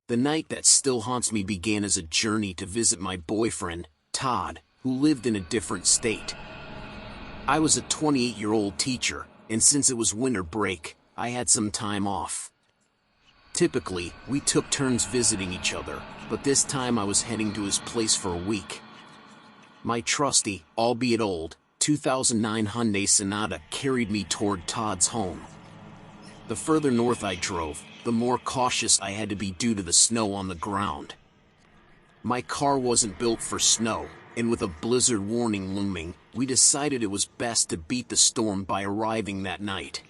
The night that still haunts me began as a journey to visit my boyfriend, Todd, who lived in a different state. I was a 28-year-old teacher, and since it was winter break, I had some time off. Typically, we took turns visiting each other, but this time I was heading to his place for a week. My trusty, albeit old, 2009 Hyundai Sonata carried me toward Todd's home. The further north I drove, the more cautious I had to be due to the snow on the ground. My car wasn't built for snow, and with a blizzard warning looming, we decided it was best to beat the storm by arriving that night.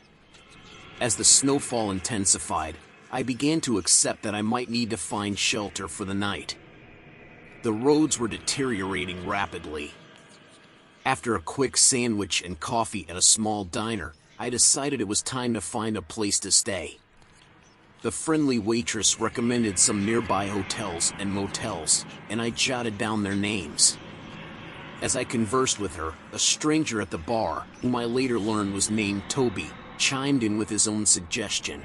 As the snowfall intensified, I began to accept that I might need to find shelter for the night. The roads were deteriorating rapidly. After a quick sandwich and coffee at a small diner, I decided it was time to find a place to stay. The friendly waitress recommended some nearby hotels and motels, and I jotted down their names. As I conversed with her, a stranger at the bar, whom I later learned was named Toby, chimed in with his own suggestion.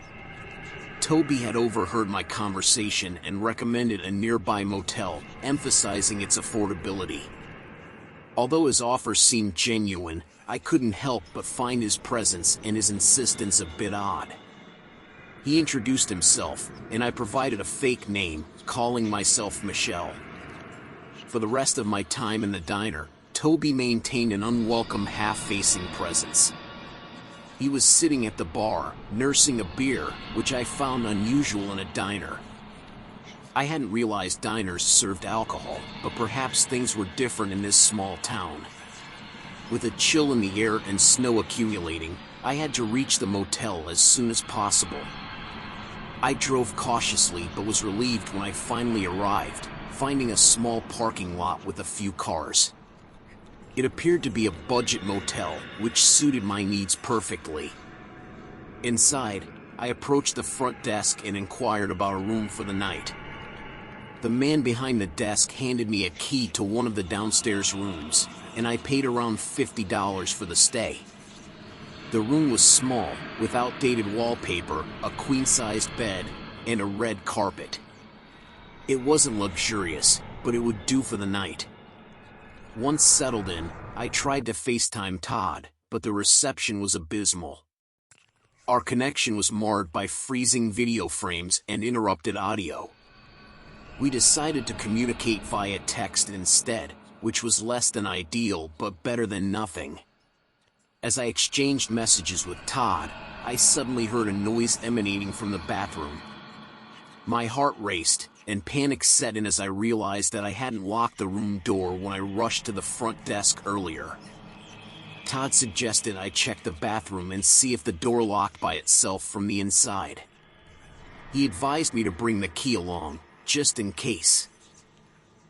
Toby had overheard my conversation and recommended a nearby motel, emphasizing its affordability. Although his offer seemed genuine, I couldn't help but find his presence and his insistence a bit odd. He introduced himself, and I provided a fake name, calling myself Michelle. For the rest of my time in the diner, Toby maintained an unwelcome half-facing presence. He was sitting at the bar, nursing a beer, which I found unusual in a diner. I hadn't realized diners served alcohol, but perhaps things were different in this small town. With a chill in the air and snow accumulating, I had to reach the motel as soon as possible. I drove cautiously but was relieved when I finally arrived, finding a small parking lot with a few cars. It appeared to be a budget motel, which suited my needs perfectly. Inside, I approached the front desk and inquired about a room for the night. The man behind the desk handed me a key to one of the downstairs rooms, and I paid around $50 for the stay. The room was small, with outdated wallpaper, a queen-sized bed, and a red carpet. It wasn't luxurious, but it would do for the night. Once settled in, I tried to FaceTime Todd, but the reception was abysmal. Our connection was marred by freezing video frames and interrupted audio. We decided to communicate via text instead, which was less than ideal but better than nothing. As I exchanged messages with Todd, I suddenly heard a noise emanating from the bathroom. My heart raced, and panic set in as I realized that I hadn't locked the room door when I rushed to the front desk earlier. Todd suggested I check the bathroom and see if the door locked by itself from the inside. He advised me to bring the key along, just in case.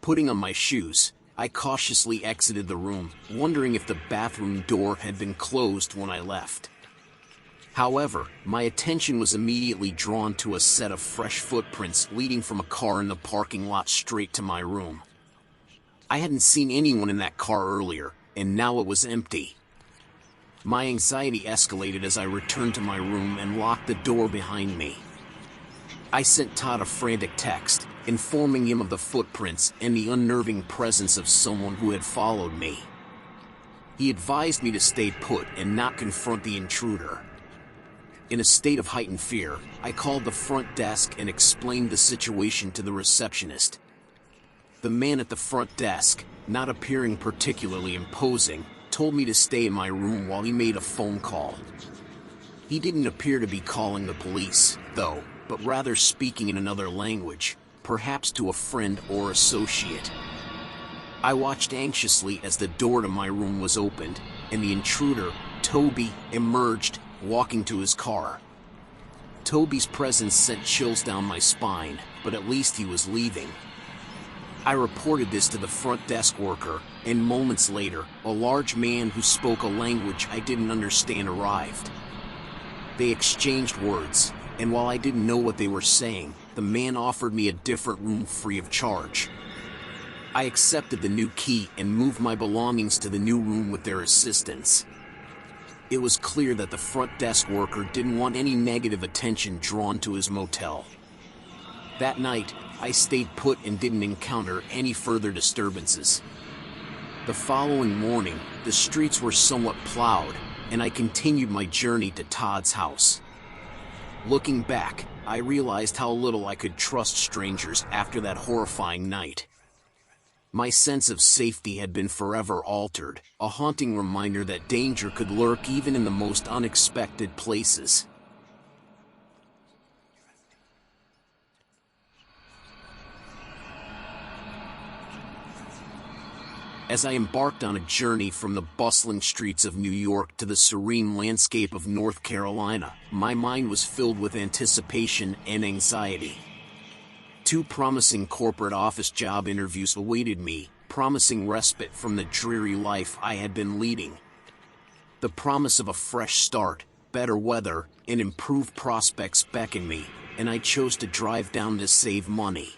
Putting on my shoes, I cautiously exited the room, wondering if the bathroom door had been closed when I left. However, my attention was immediately drawn to a set of fresh footprints leading from a car in the parking lot straight to my room. I hadn't seen anyone in that car earlier, and now it was empty. My anxiety escalated as I returned to my room and locked the door behind me. I sent Todd a frantic text, informing him of the footprints and the unnerving presence of someone who had followed me. He advised me to stay put and not confront the intruder. In a state of heightened fear, I called the front desk and explained the situation to the receptionist. The man at the front desk, not appearing particularly imposing, told me to stay in my room while he made a phone call. He didn't appear to be calling the police, though, but rather speaking in another language, perhaps to a friend or associate. I watched anxiously as the door to my room was opened, and the intruder, Toby, emerged, walking to his car. Toby's presence sent chills down my spine, but at least he was leaving. I reported this to the front desk worker, and moments later, a large man who spoke a language I didn't understand arrived. They exchanged words, and while I didn't know what they were saying, the man offered me a different room free of charge. I accepted the new key and moved my belongings to the new room with their assistance. It was clear that the front desk worker didn't want any negative attention drawn to his motel. That night, I stayed put and didn't encounter any further disturbances. The following morning, the streets were somewhat plowed, and I continued my journey to Todd's house. Looking back, I realized how little I could trust strangers after that horrifying night. My sense of safety had been forever altered, a haunting reminder that danger could lurk even in the most unexpected places. As I embarked on a journey from the bustling streets of New York to the serene landscape of North Carolina, my mind was filled with anticipation and anxiety. 2 promising corporate office job interviews awaited me, promising respite from the dreary life I had been leading. The promise of a fresh start, better weather, and improved prospects beckoned me, and I chose to drive down to save money.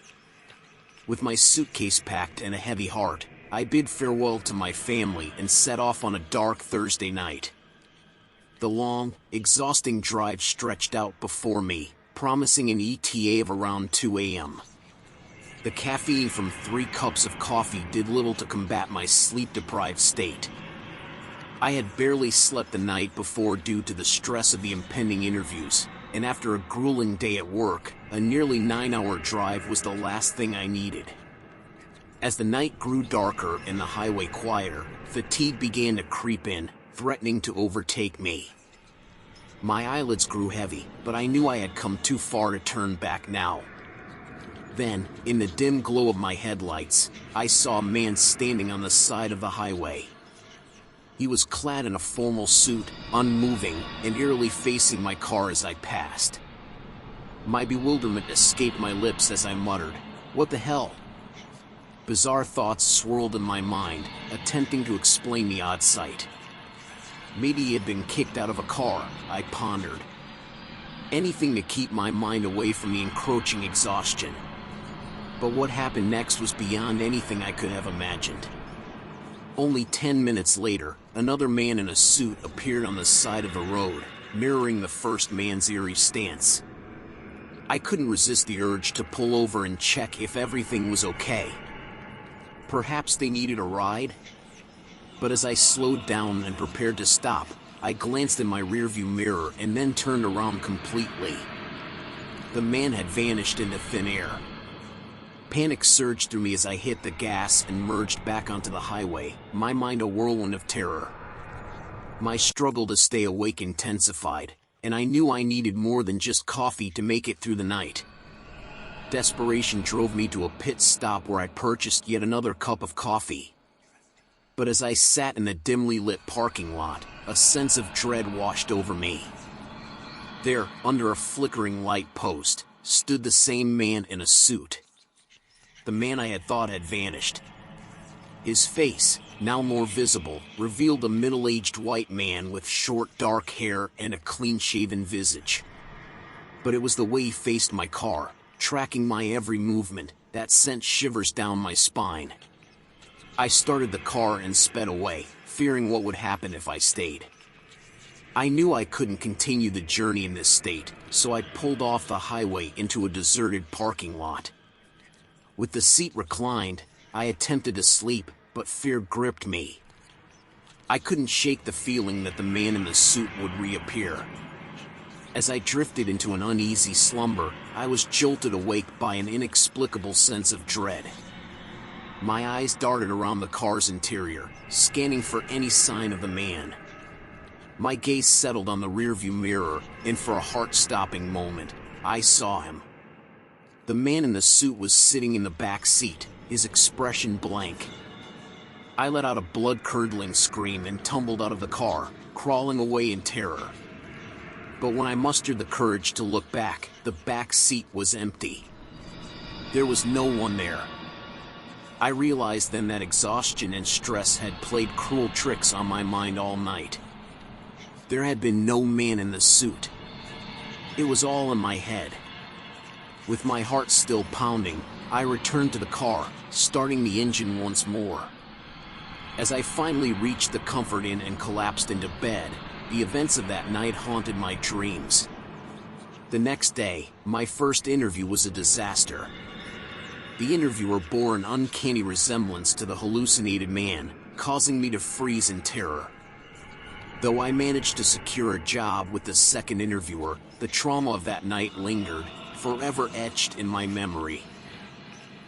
With my suitcase packed and a heavy heart, I bid farewell to my family and set off on a dark Thursday night. The long, exhausting drive stretched out before me, promising an ETA of around 2 a.m. The caffeine from 3 cups of coffee did little to combat my sleep-deprived state. I had barely slept the night before due to the stress of the impending interviews, and after a grueling day at work, a nearly 9-hour drive was the last thing I needed. As the night grew darker and the highway quieter, fatigue began to creep in, threatening to overtake me. My eyelids grew heavy, but I knew I had come too far to turn back now. Then, in the dim glow of my headlights, I saw a man standing on the side of the highway. He was clad in a formal suit, unmoving, and eerily facing my car as I passed. My bewilderment escaped my lips as I muttered, "What the hell?" Bizarre thoughts swirled in my mind, attempting to explain the odd sight. Maybe he had been kicked out of a car, I pondered. Anything to keep my mind away from the encroaching exhaustion. But what happened next was beyond anything I could have imagined. Only 10 minutes later, another man in a suit appeared on the side of the road, mirroring the first man's eerie stance. I couldn't resist the urge to pull over and check if everything was okay. Perhaps they needed a ride? But as I slowed down and prepared to stop, I glanced in my rearview mirror and then turned around completely. The man had vanished into thin air. Panic surged through me as I hit the gas and merged back onto the highway, my mind a whirlwind of terror. My struggle to stay awake intensified, and I knew I needed more than just coffee to make it through the night. Desperation drove me to a pit stop where I purchased yet another cup of coffee. But as I sat in the dimly lit parking lot, a sense of dread washed over me. There, under a flickering light post, stood the same man in a suit. The man I had thought had vanished. His face, now more visible, revealed a middle-aged white man with short dark hair and a clean-shaven visage. But it was the way he faced my car, tracking my every movement, that sent shivers down my spine. I started the car and sped away, fearing what would happen if I stayed. I knew I couldn't continue the journey in this state, so I pulled off the highway into a deserted parking lot. With the seat reclined, I attempted to sleep, but fear gripped me. I couldn't shake the feeling that the man in the suit would reappear. As I drifted into an uneasy slumber, I was jolted awake by an inexplicable sense of dread. My eyes darted around the car's interior, scanning for any sign of the man. My gaze settled on the rearview mirror, and for a heart-stopping moment, I saw him. The man in the suit was sitting in the back seat, his expression blank. I let out a blood-curdling scream and tumbled out of the car, crawling away in terror. But when I mustered the courage to look back, the back seat was empty. There was no one there. I realized then that exhaustion and stress had played cruel tricks on my mind all night. There had been no man in the suit. It was all in my head. With my heart still pounding, I returned to the car, starting the engine once more. As I finally reached the Comfort Inn and collapsed into bed, the events of that night haunted my dreams. The next day, my first interview was a disaster. The interviewer bore an uncanny resemblance to the hallucinated man, causing me to freeze in terror. Though I managed to secure a job with the second interviewer, the trauma of that night lingered, forever etched in my memory.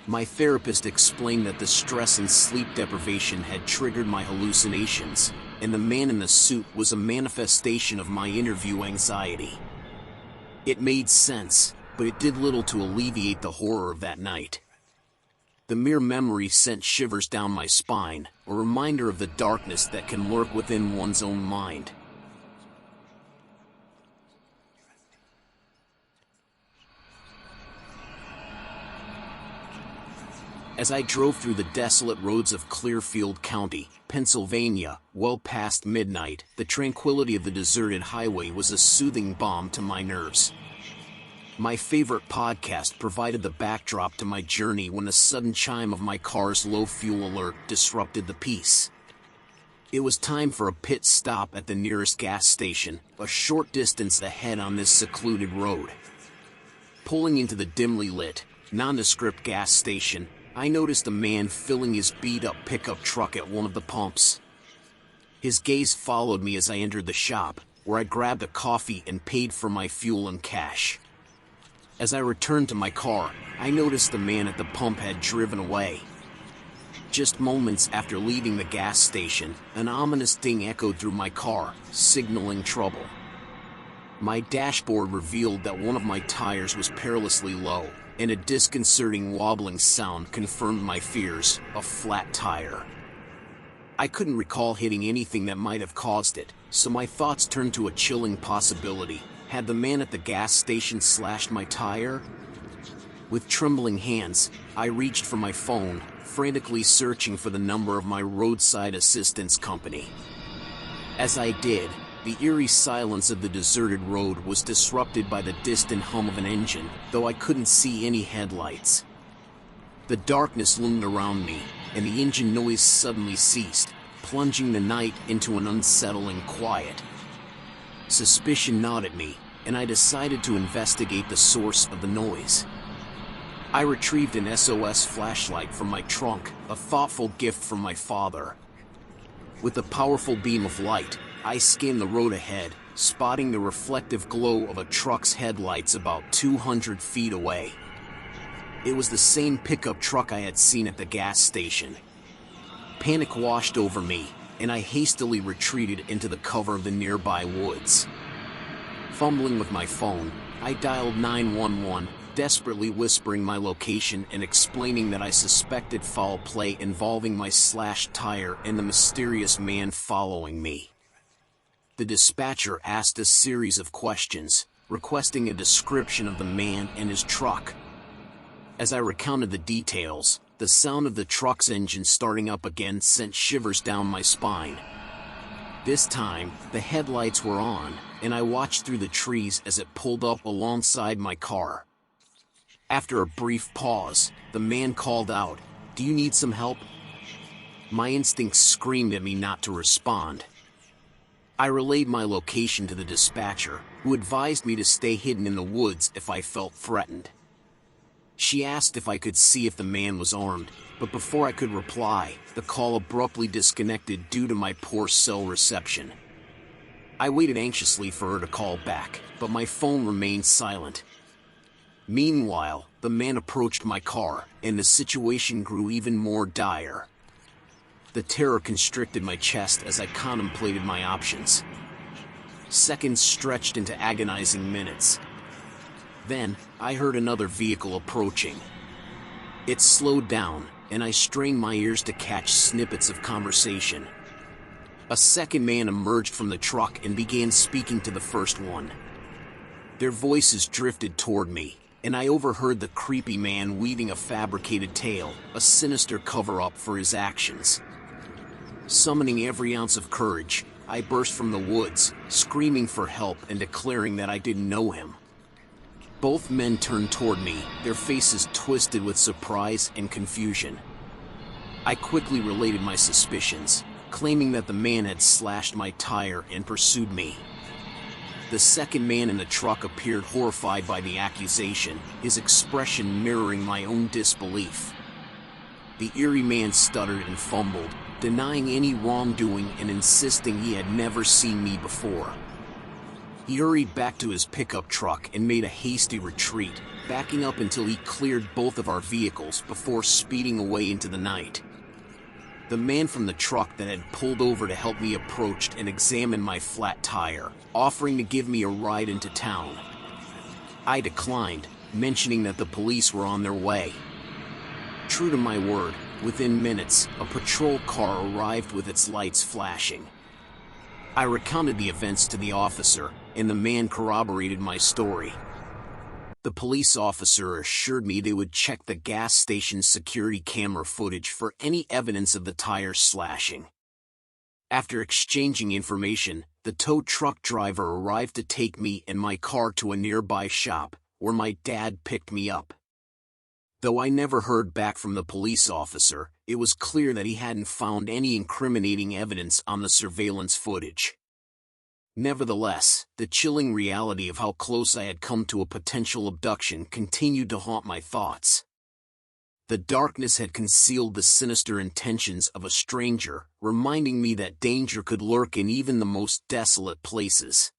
My therapist explained that the stress and sleep deprivation had triggered my hallucinations, and the man in the suit was a manifestation of my interview anxiety. It made sense, but it did little to alleviate the horror of that night. The mere memory sent shivers down my spine, a reminder of the darkness that can lurk within one's own mind. As I drove through the desolate roads of Clearfield County, Pennsylvania, well past midnight, the tranquility of the deserted highway was a soothing balm to my nerves. My favorite podcast provided the backdrop to my journey when the sudden chime of my car's low fuel alert disrupted the peace. It was time for a pit stop at the nearest gas station, a short distance ahead on this secluded road. Pulling into the dimly lit, nondescript gas station, I noticed a man filling his beat-up pickup truck at one of the pumps. His gaze followed me as I entered the shop, where I grabbed a coffee and paid for my fuel in cash. As I returned to my car, I noticed the man at the pump had driven away. Just moments after leaving the gas station, an ominous ding echoed through my car, signaling trouble. My dashboard revealed that one of my tires was perilously low, and a disconcerting wobbling sound confirmed my fears: a flat tire. I couldn't recall hitting anything that might have caused it, so my thoughts turned to a chilling possibility. Had the man at the gas station slashed my tire? With trembling hands, I reached for my phone, frantically searching for the number of my roadside assistance company. As I did, the eerie silence of the deserted road was disrupted by the distant hum of an engine, though I couldn't see any headlights. The darkness loomed around me, and the engine noise suddenly ceased, plunging the night into an unsettling quiet. Suspicion gnawed at me, and I decided to investigate the source of the noise. I retrieved an SOS flashlight from my trunk, a thoughtful gift from my father. With a powerful beam of light, I scanned the road ahead, spotting the reflective glow of a truck's headlights about 200 feet away. It was the same pickup truck I had seen at the gas station. Panic washed over me, and I hastily retreated into the cover of the nearby woods. Fumbling with my phone, I dialed 911, desperately whispering my location and explaining that I suspected foul play involving my slashed tire and the mysterious man following me. The dispatcher asked a series of questions, requesting a description of the man and his truck. As I recounted the details, the sound of the truck's engine starting up again sent shivers down my spine. This time, the headlights were on, and I watched through the trees as it pulled up alongside my car. After a brief pause, the man called out, "Do you need some help?" My instincts screamed at me not to respond. I relayed my location to the dispatcher, who advised me to stay hidden in the woods if I felt threatened. She asked if I could see if the man was armed, but before I could reply, the call abruptly disconnected due to my poor cell reception. I waited anxiously for her to call back, but my phone remained silent. Meanwhile, the man approached my car, and the situation grew even more dire. The terror constricted my chest as I contemplated my options. Seconds stretched into agonizing minutes. Then, I heard another vehicle approaching. It slowed down, and I strained my ears to catch snippets of conversation. A second man emerged from the truck and began speaking to the first one. Their voices drifted toward me, and I overheard the creepy man weaving a fabricated tale, a sinister cover-up for his actions. Summoning every ounce of courage, I burst from the woods, screaming for help and declaring that I didn't know him. Both men turned toward me, their faces twisted with surprise and confusion. I quickly related my suspicions, claiming that the man had slashed my tire and pursued me. The second man in the truck appeared horrified by the accusation, his expression mirroring my own disbelief. The eerie man stuttered and fumbled, denying any wrongdoing and insisting he had never seen me before. He hurried back to his pickup truck and made a hasty retreat, backing up until he cleared both of our vehicles before speeding away into the night. The man from the truck that had pulled over to help me approached and examined my flat tire, offering to give me a ride into town. I declined, mentioning that the police were on their way. True to my word, within minutes, a patrol car arrived with its lights flashing. I recounted the events to the officer, and the man corroborated my story. The police officer assured me they would check the gas station's security camera footage for any evidence of the tire slashing. After exchanging information, the tow truck driver arrived to take me and my car to a nearby shop, where my dad picked me up. Though I never heard back from the police officer, it was clear that he hadn't found any incriminating evidence on the surveillance footage. Nevertheless, the chilling reality of how close I had come to a potential abduction continued to haunt my thoughts. The darkness had concealed the sinister intentions of a stranger, reminding me that danger could lurk in even the most desolate places.